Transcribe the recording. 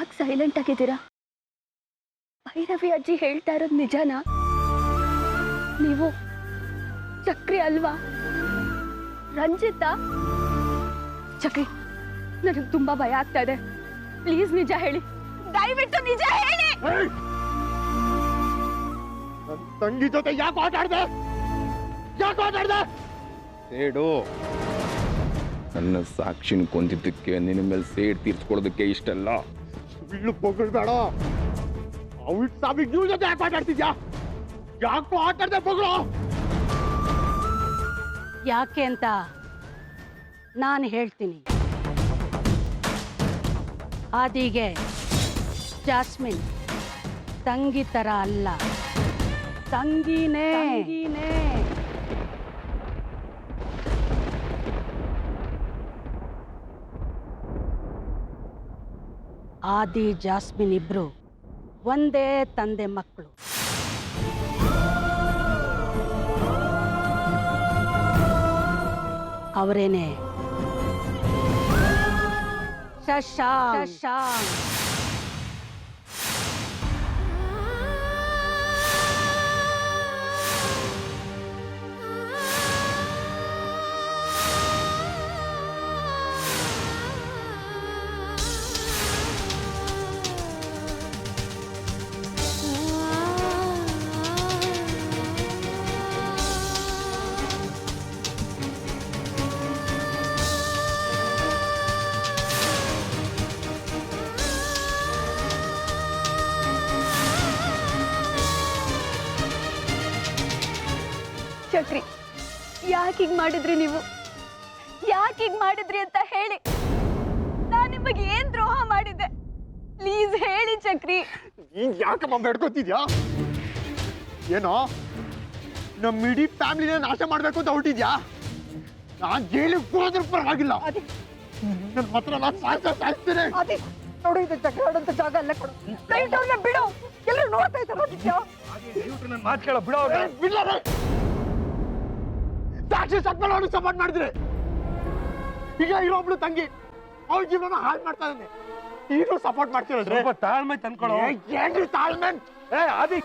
ಯಾಕೆ ಸೈಲೆಂಟ್ ಆಗಿದ್ದೀರಾ? ಭೈರವಿ ಅಜ್ಜಿ ಹೇಳ್ತಾ ಇರೋದು ನಿಜನಾ? ನೀವು ಚಕ್ರಿ ಅಲ್ವಾ? ರಂಜಿತಾ? ಚಕ್ರಿ, ನನಗೆ ತುಂಬಾ ಭಯ ಆಗ್ತಾ ಇದೆ. ಪ್ಲೀಸ್ ನಿಜ ಹೇಳಿ, ದಯವಿಟ್ಟು ನಿಜ ಹೇಳಿ. ನನ್ನ ತಂಗಿ ಜೊತೆ ಯಾಕೆ ಆಟಾಡ್ದೆ? ಸೇಡು, ನನ್ನ ಸಾಕ್ಷಿನ ಕೊಂದಿದ್ದಕ್ಕೆ ನಿನ್ನ ಮೇಲೆ ಸೇಡ್ ತೀರ್ಸ್ಕೊಳ್ಳೋದಕ್ಕೆ ಇಷ್ಟಲ್ಲ. ಸುಳ್ಳು ಬೊಗಳ್ಬೇಡ. ಅವ್ರ ಸಾವಿಗೆ ನೀವು ಜೊತೆ ಯಾಕೆ ಆಟಾಡ್ತಿದ್ಯಾ? ಯಾಕೋ ಆಟಾಡ್ದೆ ಬೊಗಳು? ಯಾಕೆ ಅಂತ ನಾನು ಹೇಳ್ತೀನಿ. ಆದಿಗೆ ಜಾಸ್ಮಿನ್ ತಂಗಿ ತರ ಅಲ್ಲ, ತಂಗಿನೇ. ಆದಿ ಜಾಸ್ಮಿನ್ ಇಬ್ರು ಒಂದೇ ತಂದೆ ಮಕ್ಕಳು. ಅವರೇನೆ ಶಶಾಂಕ್. ಚಕ್ರಿ, ಯಾಕೆ ಹೀಗೆ ಮಾಡಿದ್ರಿ? ನೀವು ಯಾಕೆ ಹೀಗೆ ಮಾಡಿದ್ರಿ ಅಂತ ಹೇಳಿ. ನಾನು ನಿಮಗೆ ಏನ್ ದ್ರೋಹ ಮಾಡಿದ್ದೆ? ಪ್ಲೀಸ್ ಹೇಳಿ ಚಕ್ರಿ. ನೀನ್ ಯಾಕಮ್ಮ ಬೇಡ್ಕೊತಿದ್ಯಾ? ಏನೋ ನಮ್ಮ ಇಡೀ ಫ್ಯಾಮಿಲಿನ ನಾಶ ಮಾಡ್ಬೇಕು ಅಂತ ಹೊರಟಿದ್ಯಾ? ನಾನ್ ಜೈಲಿಗೆ ಹೋದ್ರ ಪರವಾಗಿಲ್ಲ, ನನ್ನ ಹತ್ರ ನಾನು ಸಾಯ್ತೇನೆ. ನೋಡು, ಇದು ಜಗಳಾಡಂತ ಜಾಗ ಅಲ್ಲ ಕೊಡು. ದಯವಿಟ್ಟು ಬಿಡು. ಎಲ್ಲರೂ ನೋಡ್ತಾ ಇದ್ದಾರೆ. ಮಾತು ಕೇಳ ಬಿಡೋ. ಸಾಕ್ಷಿ ಸತ್ಮೇಲೆ ಅವನು ಸಪೋರ್ಟ್ ಮಾಡಿದ್ರೆ ಈಗ ಇರೋಬ್ಳು ತಂಗಿ ಅವ್ರ ಜೀವನ ಹಾಳು ಮಾಡ್ತಾ ಇದ್ದಾನೆ. ನೀನು ಸಪೋರ್ಟ್ ಮಾಡ್ತೀರ? ತಾಳ್ಮೆ ತಂದ್ಕೊಳ್ಳೋ. ಏನ್ರಿ ತಾಳ್ಮೆ? ಆದಿ